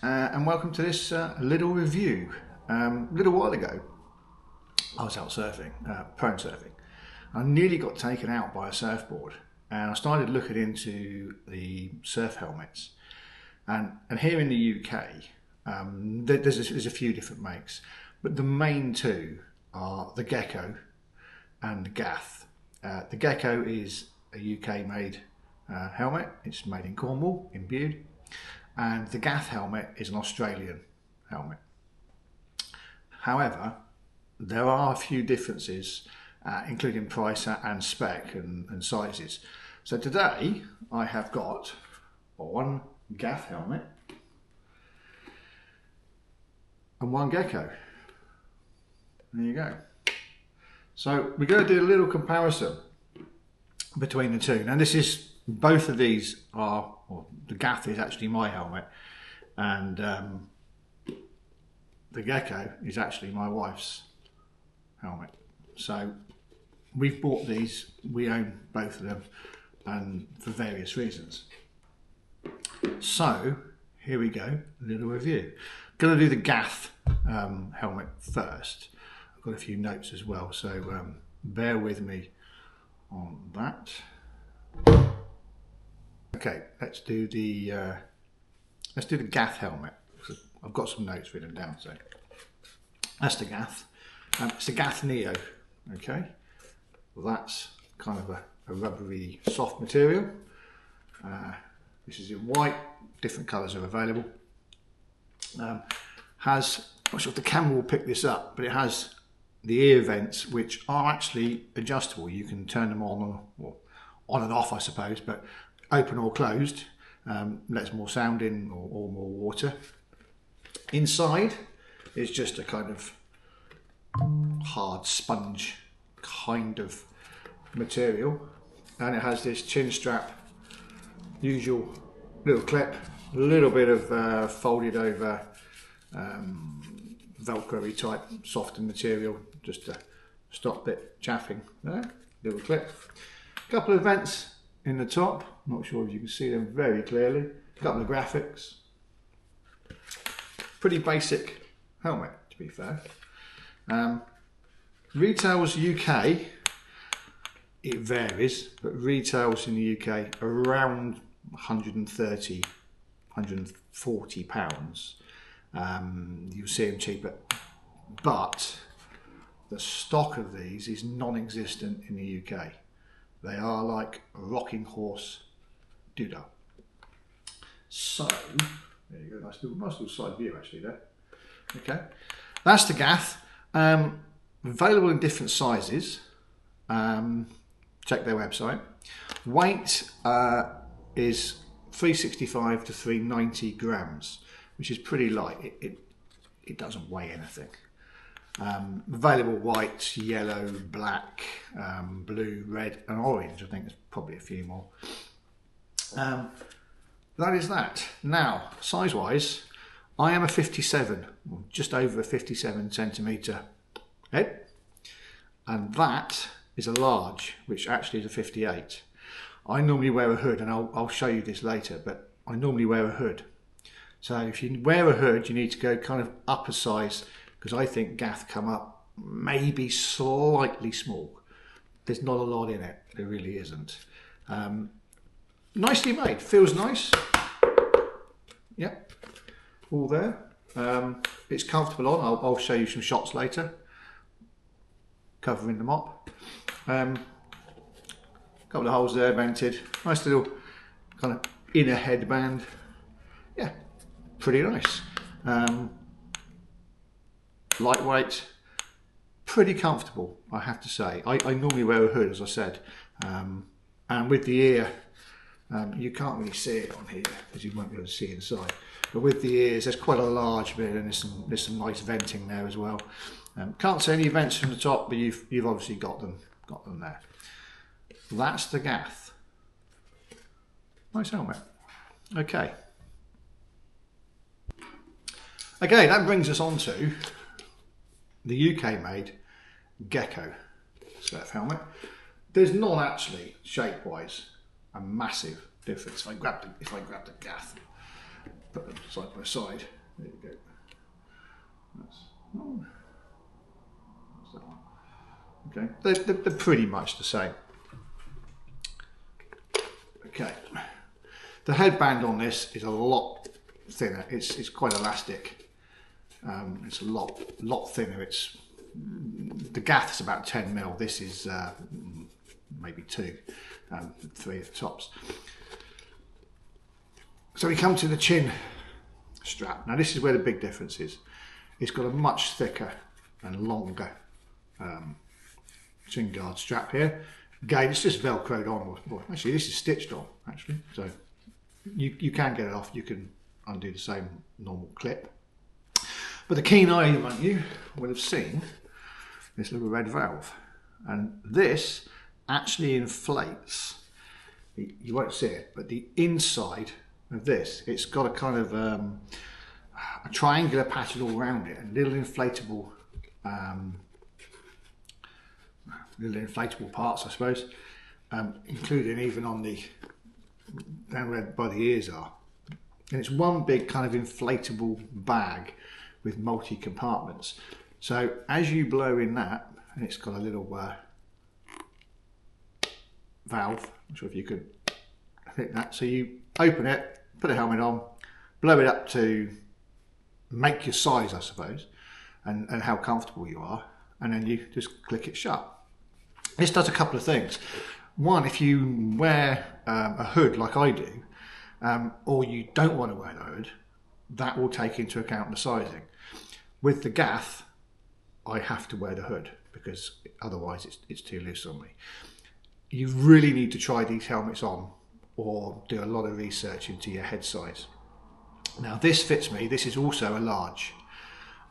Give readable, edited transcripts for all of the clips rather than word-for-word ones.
and welcome to this little review. A little while ago I was out surfing, prone surfing. I nearly got taken out by a surfboard and I started looking into the surf helmets, and here in the UK there's a few different makes, but the main two are the Gecko and the Gath. The Gecko is a UK made helmet. It's made in Cornwall, in Bude. And the Gath helmet is an Australian helmet. However, there are a few differences, including price and spec and sizes. So today I have got one Gath helmet and one Gecko. There you go. So we're going to do a little comparison between the two. Now both of these are, well, the Gath is actually my helmet, and the Gecko is actually my wife's helmet. So we've bought these, we own both of them, and for various reasons. So here we go, a little review. I'm going to do the Gath helmet first. I've got a few notes as well, so bear with me on that. Okay, let's do the Gath helmet. I've got some notes written down. So that's the Gath. It's the Gath Neo. Okay, well, that's kind of a rubbery, soft material. This is in white. Different colours are available. Has, I'm not sure if the camera will pick this up, but it has the ear vents, which are actually adjustable. You can turn them on and off, I suppose, but open or closed, lets more sound in or more water. Inside is just a kind of hard sponge kind of material, and it has this chin strap, usual little clip, a little bit of folded over Velcro-y type softened material just to stop it chaffing there. Little clip, a couple of vents in the top. I'm not sure if you can see them very clearly. A couple of graphics. Pretty basic helmet, to be fair. Retails UK, it varies, but retails in the UK around 130, 140 pounds. You'll see them cheaper, but the stock of these is non-existent in the UK. They are like a rocking horse doodah. So, there you go, nice little side view actually there. Okay, that's the Gath. Available in different sizes. Check their website. Weight is 365 to 390 grams, which is pretty light. It doesn't weigh anything. Available white, yellow, black, blue, red and orange. I think there's probably a few more. That is that. Now, size wise, I am a 57, just over a 57 centimetre head, and that is a large, which actually is a 58. I normally wear a hood, and I'll show you this later, but I normally wear a hood. So if you wear a hood, you need to go kind of up a size, because I think Gath come up maybe slightly small. There's not a lot in it, there really isn't. Nicely made, feels nice. Yep, all there. It's comfortable on. I'll show you some shots later, covering the mop. Couple of holes there, vented. Nice little kind of inner headband. Yeah, pretty nice. Lightweight, pretty comfortable, I have to say. I normally wear a hood, as I said, and with the ear, you can't really see it on here because you won't be able to see inside, but with the ears there's quite a large bit, and there's some nice venting there as well. Can't see any vents from the top, but you've obviously got them there. That's the Gath. Nice helmet. Okay, that brings us on to the UK made Gecko surf helmet. There's not actually, shape wise, a massive difference if I grabbed the Gath. put them side by side. There you go. That's that one. Okay, they're pretty much the same. Okay, the headband on this is a lot thinner. It's quite elastic. It's a lot thinner. It's the Gath is about 10 mil. This is maybe 2, 3 at the tops. So we come to the chin strap. Now this is where the big difference is. It's got a much thicker and longer chin guard strap here. Again, it's just velcroed on. Well, actually, this is stitched on, actually. So you can get it off. You can undo the same normal clip. But the keen eye among you will have seen this little red valve. And this actually inflates. You won't see it, but the inside of this, it's got a kind of a triangular pattern all around it, and little inflatable parts, I suppose, including even on the down where by the ears are. And it's one big kind of inflatable bag with multi compartments. So as you blow in that, and it's got a little valve, I'm not sure if you could hit that. So you open it, put a helmet on, blow it up to make your size, I suppose, and how comfortable you are, and then you just click it shut. This does a couple of things. One, if you wear a hood like I do, or you don't want to wear the hood, that will take into account the sizing. With the Gath, I have to wear the hood because otherwise it's too loose on me. You really need to try these helmets on or do a lot of research into your head size. Now this fits me. This is also a large,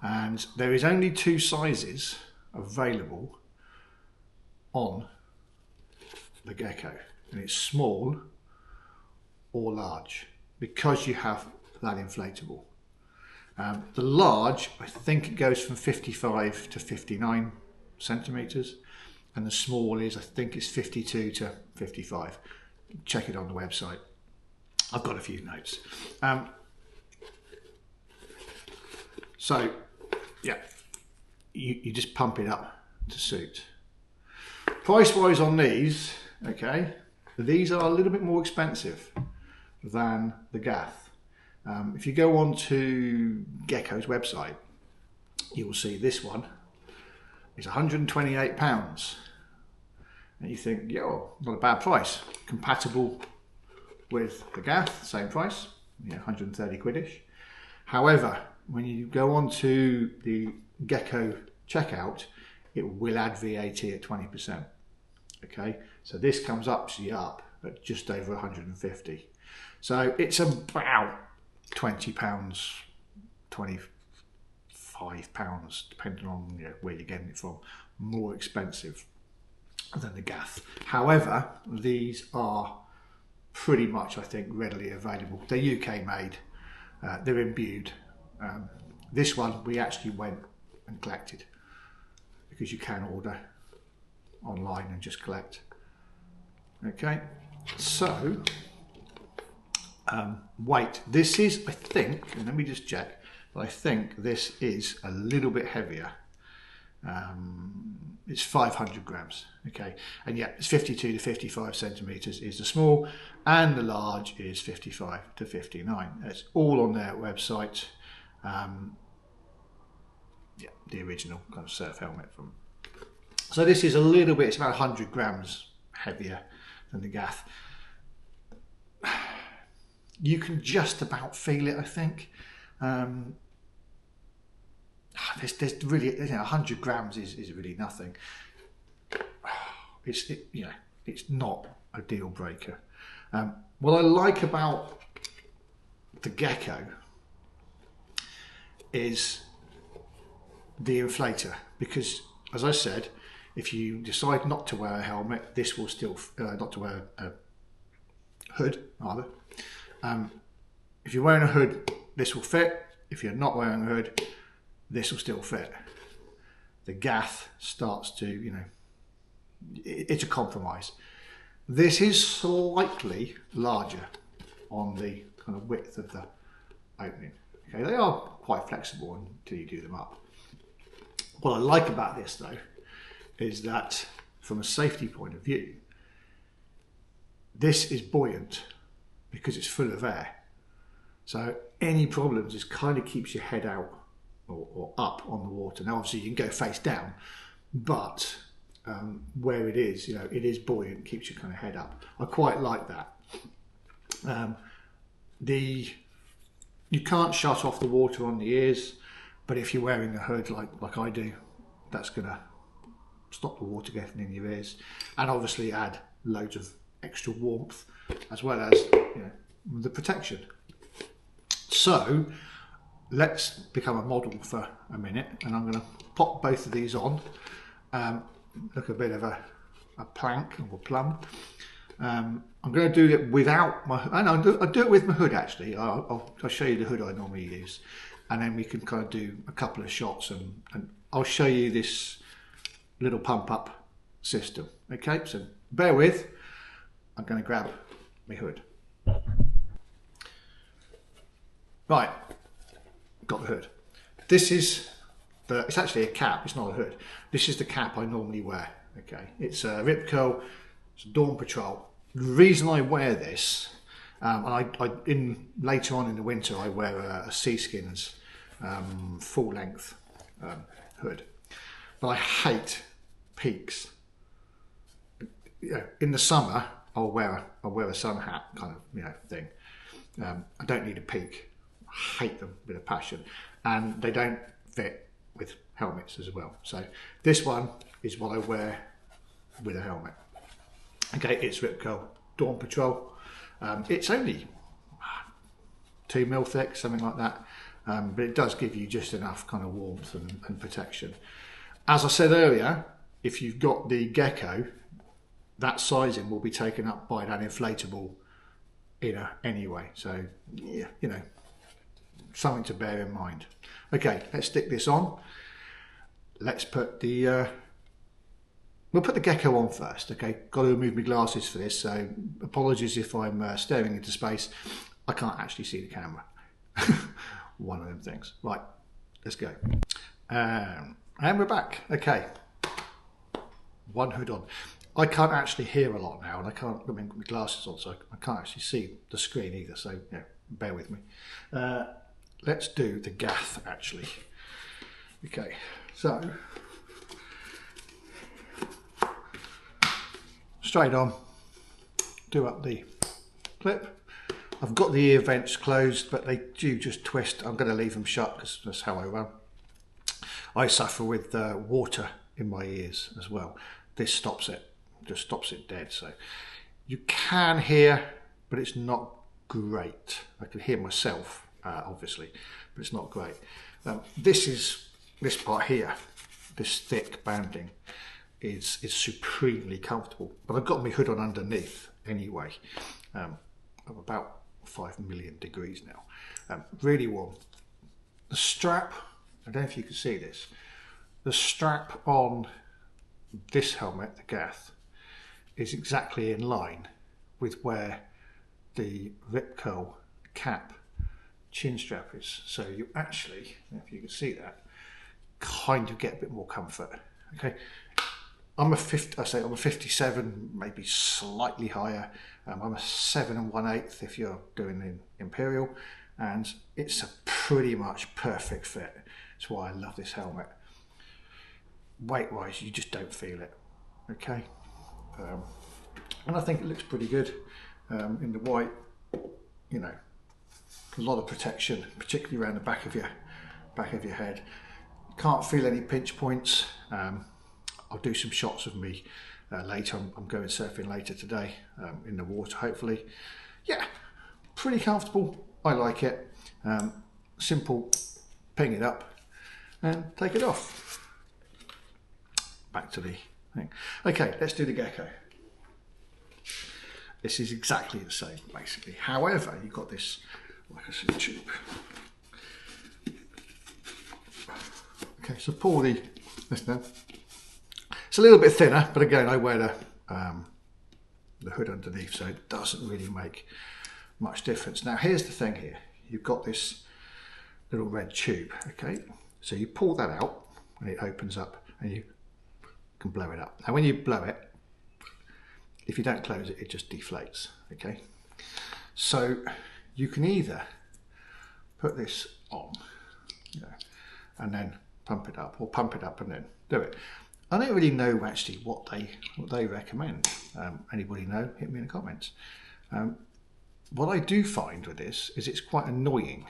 and there is only 2 sizes available on the Gecko, and it's small or large because you have that inflatable. The large, I think it goes from 55 to 59 centimeters, and the small is, I think it's 52 to 55. Check it on the website. I've got a few notes. So yeah, you just pump it up to suit. Price wise on these, okay, these are a little bit more expensive than the Gath. If you go on to Gecko's website, you will see this one is £128. And you think, yo, not a bad price. Compatible with the Gath, same price, 130 quidish. However, when you go on to the Gecko checkout, it will add VAT at 20%. Okay, so this comes up at just over 150. So it's about £20, £25, depending on where you're getting it from, more expensive than the Gath. However, these are pretty much, I think, readily available. They're UK made, they're imbued. This one we actually went and collected because you can order online and just collect. Okay, so weight. This is, I think, and let me just check, but I think this is a little bit heavier. It's 500 grams. Okay, and yeah, it's 52 to 55 centimeters is the small, and the large is 55 to 59. It's all on their website. Yeah, the original kind of surf helmet from. So this is a little bit, it's about 100 grams heavier than the Gath. You can just about feel it, I think. There's really, 100 grams is really nothing. It's not a deal breaker. What I like about the Gecko is the inflator, because as I said, if you decide not to wear a helmet, this will still, not to wear a hood rather. If you're wearing a hood, this will fit. If you're not wearing a hood, this will still fit. The Gath starts to, it's a compromise. This is slightly larger on the kind of width of the opening. Okay, they are quite flexible until you do them up. What I like about this though is that from a safety point of view, this is buoyant because it's full of air. So any problems, it kind of keeps your head out or up on the water. Now obviously you can go face down, but where it is, you know, it is buoyant, keeps your kind of head up. I quite like that. You can't shut off the water on the ears, but if you're wearing a hood like I do, that's gonna stop the water getting in your ears, and obviously add loads of extra warmth as well as, you know, the protection. So let's become a model for a minute, and I'm going to pop both of these on. Look a bit of a plank or a plum. I'm going to do it without my, and I'll do it with my hood actually. I'll show you the hood I normally use, and then we can kind of do a couple of shots, and I'll show you this little pump up system. Okay, so bear with. I'm going to grab my hood. Right, got the hood. This is it's actually a cap, it's not a hood. This is the cap I normally wear. Okay, it's a Rip Curl, it's a Dawn Patrol. The reason I wear this, and later on in the winter I wear a Seaskin's full length hood, but I hate peaks. You know, in the summer I'll wear a sun hat kind of, you know, thing. I don't need a peak. I hate them with a passion, and they don't fit with helmets as well. So this one is what I wear with a helmet. Okay, it's Rip Curl Dawn Patrol. It's only 2 mil thick, something like that, but it does give you just enough kind of warmth and protection. As I said earlier, if you've got the Gecko, that sizing will be taken up by that inflatable inner anyway. So yeah, you know, something to bear in mind. Okay, let's stick this on. Let's put the we'll put the Gecko on first. Okay, got to remove my glasses for this, so apologies if I'm staring into space. I can't actually see the camera. One of them things. Right, let's go. And we're back. Okay, one hood on. I can't actually hear a lot now, and I can't put my glasses on, so I can't actually see the screen either, so yeah, bear with me. Let's do the Gath actually. Okay, so straight on, do up the clip. I've got the ear vents closed, but they do just twist. I'm going to leave them shut because that's how I run. I suffer with water in my ears as well. This stops it, just stops it dead. So you can hear, but it's not great. I can hear myself, obviously, but it's not great. This part here, this thick banding, is supremely comfortable. But I've got my hood on underneath anyway. I'm about 5 million degrees now. Really warm. The strap, I don't know if you can see this, the strap on this helmet, the Gath, is exactly in line with where the Rip Curl cap chin strap is. So you actually, if you can see that, kind of get a bit more comfort. Okay, I'm a 57, maybe slightly higher. I'm a 7 1/8 if you're doing the Imperial, and it's a pretty much perfect fit. That's why I love this helmet. Weight wise, you just don't feel it. Okay, and I think it looks pretty good in the white. You know, a lot of protection, particularly around the back of your head. Can't feel any pinch points. I'll do some shots of me later. I'm going surfing later today in the water, hopefully. Yeah, pretty comfortable. I like it. Simple, ping it up and take it off. Back to the thing. Okay, let's do the Gecko. This is exactly the same, basically. However, you've got this, like I said, tube. Okay, so pull this down. It's a little bit thinner, but again, I wear the hood underneath, so it doesn't really make much difference. Now, here's the thing here. you've got this little red tube, okay? So you pull that out and it opens up and you can blow it up. Now when you blow it, if you don't close it, it just deflates, okay? So you can either put this on, you know, and then pump it up, or pump it up and then do it. I don't really know actually what they recommend. Anybody know? Hit me in the comments. What I do find with this is it's quite annoying.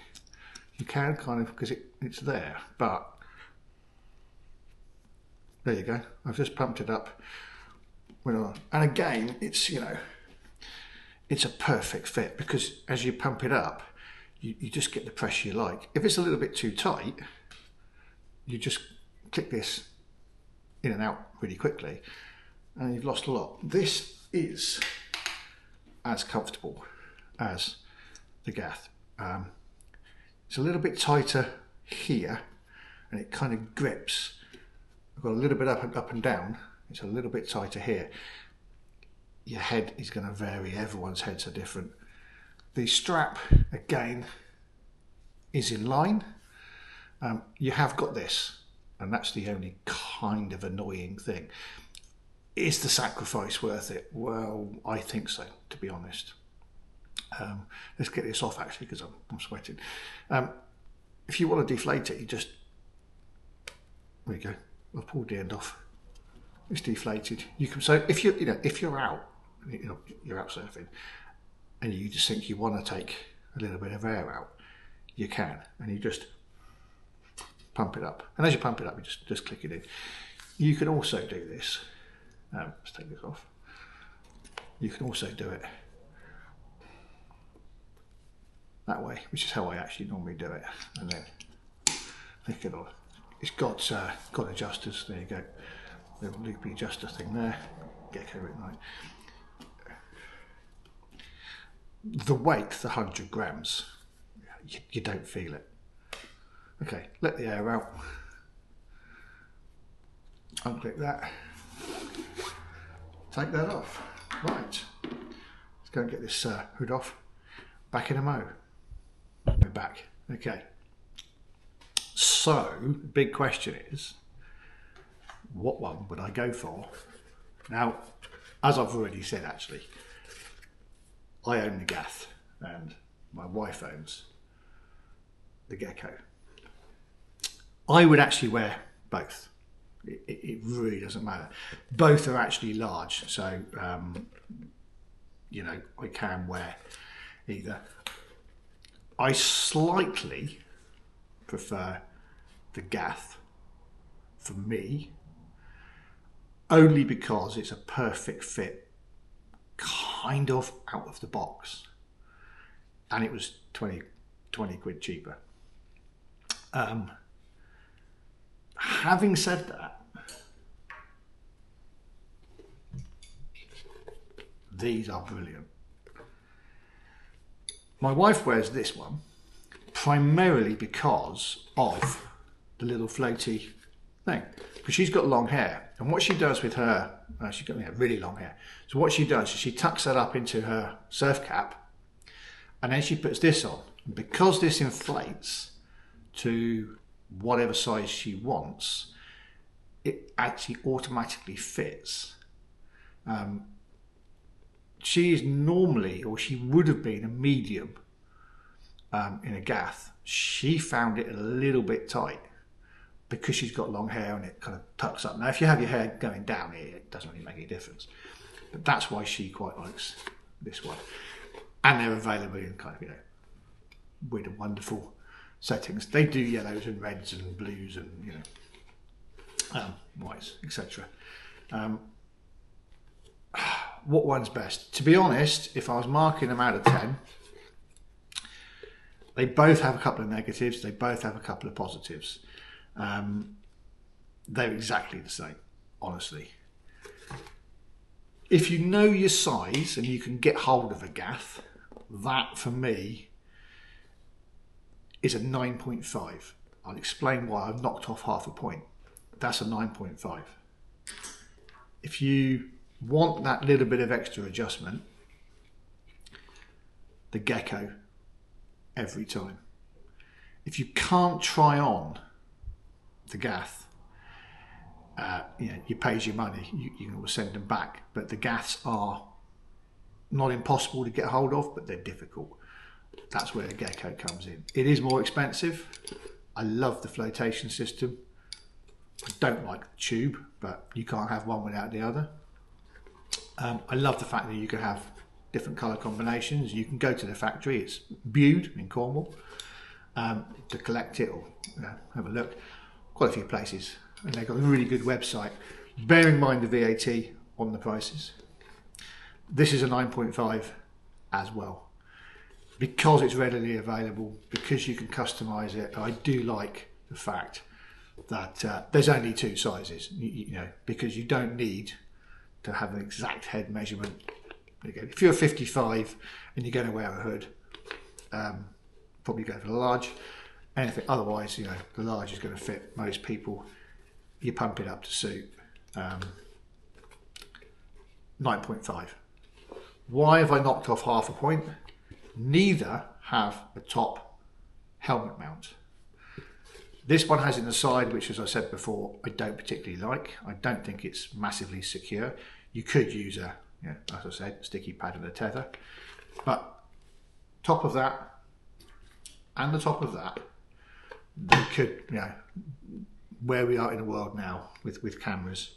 You can kind of, because it's there, but there you go. I've just pumped it up. And again, it's, you know, it's a perfect fit, because as you pump it up, you just get the pressure you like. If it's a little bit too tight, you just click this in and out really quickly and you've lost a lot. This is as comfortable as the Gath. It's a little bit tighter here and it kind of grips. I've got a little bit up and down. It's a little bit tighter here. Your head is going to vary. Everyone's heads are different. The strap, again, is in line. You have got this, and that's the only kind of annoying thing. Is the sacrifice worth it? Well, I think so, to be honest. Let's get this off actually, because I'm sweating. If you want to deflate it, you just, there you go. I've pulled the end off. It's deflated. You can, so if you're out, you're out surfing, and you just think you want to take a little bit of air out, you can, and you just pump it up. And as you pump it up, you just click it in. You can also do this. Let's take this off. You can also do it that way, which is how I actually normally do it. And then click it on. It's got adjusters. There you go. Little loopy adjuster thing there. Gecko at night. The weight, the 100 grams, you don't feel it. Okay, let the air out. Unclip that. Take that off. Right. Let's go and get this hood off. Back in a mo. We're back. Okay. So, big question is, what one would I go for? Now, as I've already said actually, I own the Gath and my wife owns the Gecko. I would actually wear both. It really doesn't matter. Both are actually large, so you know, I can wear either. I slightly prefer the Gath for me, only because it's a perfect fit, kind of out of the box, and it was 20 quid cheaper. Having said that, these are brilliant. My wife wears this one primarily because of the little floaty thing, because she's got long hair, and what she does with her, she's got really long hair, so what she does is she tucks that up into her surf cap, and then she puts this on, and because this inflates to whatever size she wants, it actually automatically fits. She is normally, or she would have been, a medium in a Gath. She found it a little bit tight because she's got long hair and it kind of tucks up. Now if you have your hair going down here, it doesn't really make any difference, but that's why she quite likes this one. And they're available in kind of, you know, weird and wonderful settings. They do yellows and reds and blues and, you know, whites, etc. What one's best? To be honest, if I was marking them out of 10, they both have a couple of negatives, they both have a couple of positives. They're exactly the same, honestly. If you know your size and you can get hold of a Gath, that for me is a 9.5. I'll explain why. I've knocked off half a point. That's a 9.5. If you want that little bit of extra adjustment, the Gecko every time. If you can't try on the Gath, you pay your money, you can always send them back. But the Gaths are not impossible to get hold of, but they're difficult. That's where the Gecko comes in. It is more expensive. I love the flotation system. I don't like the tube, but you can't have one without the other. I love the fact that you can have different colour combinations. You can go to the factory, it's Bude in Cornwall, to collect it or have a look. Quite a few places, and they've got a really good website. Bear in mind the VAT on the prices. This is a 9.5 as well. Because it's readily available, because you can customise it, I do like the fact that there's only two sizes, because you don't need to have an exact head measurement. Again, if you're 55 and you're going to wear a hood, probably go for the large. Anything otherwise, the large is going to fit most people. You pump it up to suit. 9.5. Why have I knocked off half a point? Neither have a top helmet mount. This one has in the side, which, as I said before, I don't particularly like. I don't think it's massively secure. You could use as I said, sticky pad and a tether. But top of that and the top of that, they could, where we are in the world now with cameras,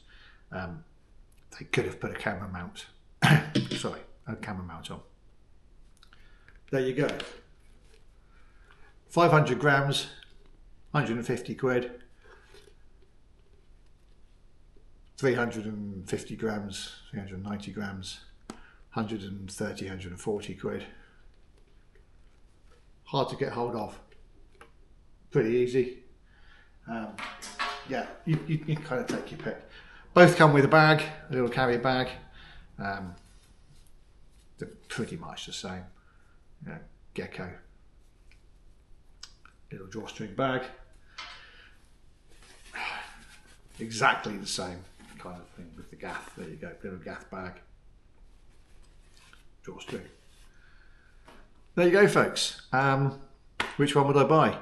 they could have put a camera mount, a camera mount on. There you go. 500 grams, 150 quid. 350 grams, 390 grams, 130, 140 quid. Hard to get hold of. Pretty easy. You kind of take your pick. Both come with a bag, a little carry bag. They're pretty much the same. Gecko. Little drawstring bag. Exactly the same kind of thing with the Gath. There you go, little Gath bag. Drawstring. There you go, folks. Which one would I buy?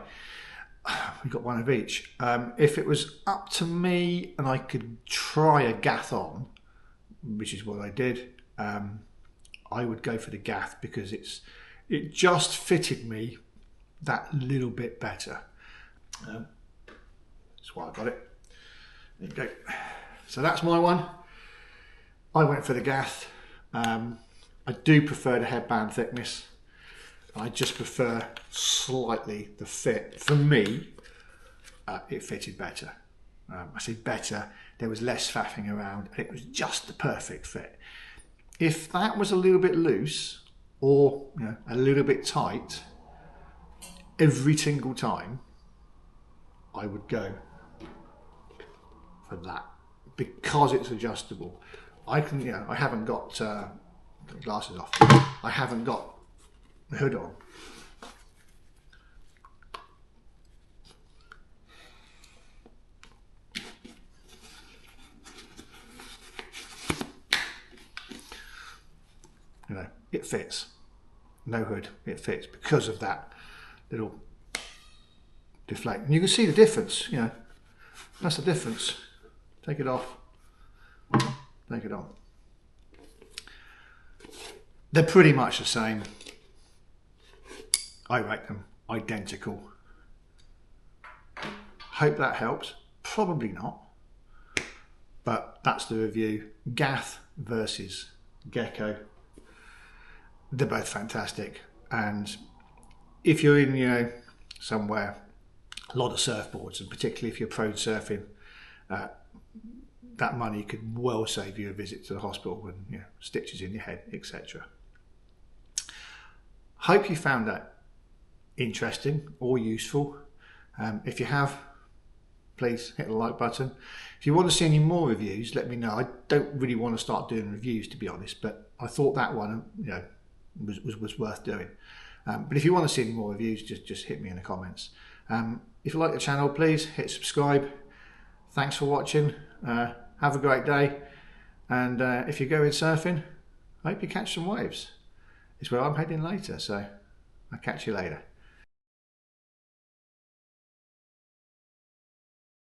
We've got one of each. If it was up to me and I could try a Gath on, which is what I did, I would go for the Gath because it just fitted me that little bit better. That's why I got it. There you go. So that's my one. I went for the Gath. I do prefer the headband thickness. I just prefer slightly the fit. For me, it fitted better. I say better, there was less faffing around, and it was just the perfect fit. If that was a little bit loose or a little bit tight, every single time I would go for that because it's adjustable. I can, I haven't got glasses off. I haven't got the hood on. It fits. No hood, it fits because of that little deflate. And you can see the difference, that's the difference. Take it off, take it on. They're pretty much the same. I rate them identical. Hope that helps. Probably not, but that's the review. Gath versus Gecko. They're both fantastic, and if you're in somewhere, a lot of surfboards, and particularly if you're prone surfing, that money could well save you a visit to the hospital and stitches in your head, etc. Hope you found that interesting or useful. If you have, please hit the like button. If you want to see any more reviews, let me know. I don't really want to start doing reviews, to be honest, but I thought that one was worth doing. But if you want to see any more reviews, just hit me in the comments. If you like the channel, please hit subscribe. Thanks for watching. Have a great day, and if you're going surfing, I hope you catch some waves. It's where I'm heading later, so I'll catch you later.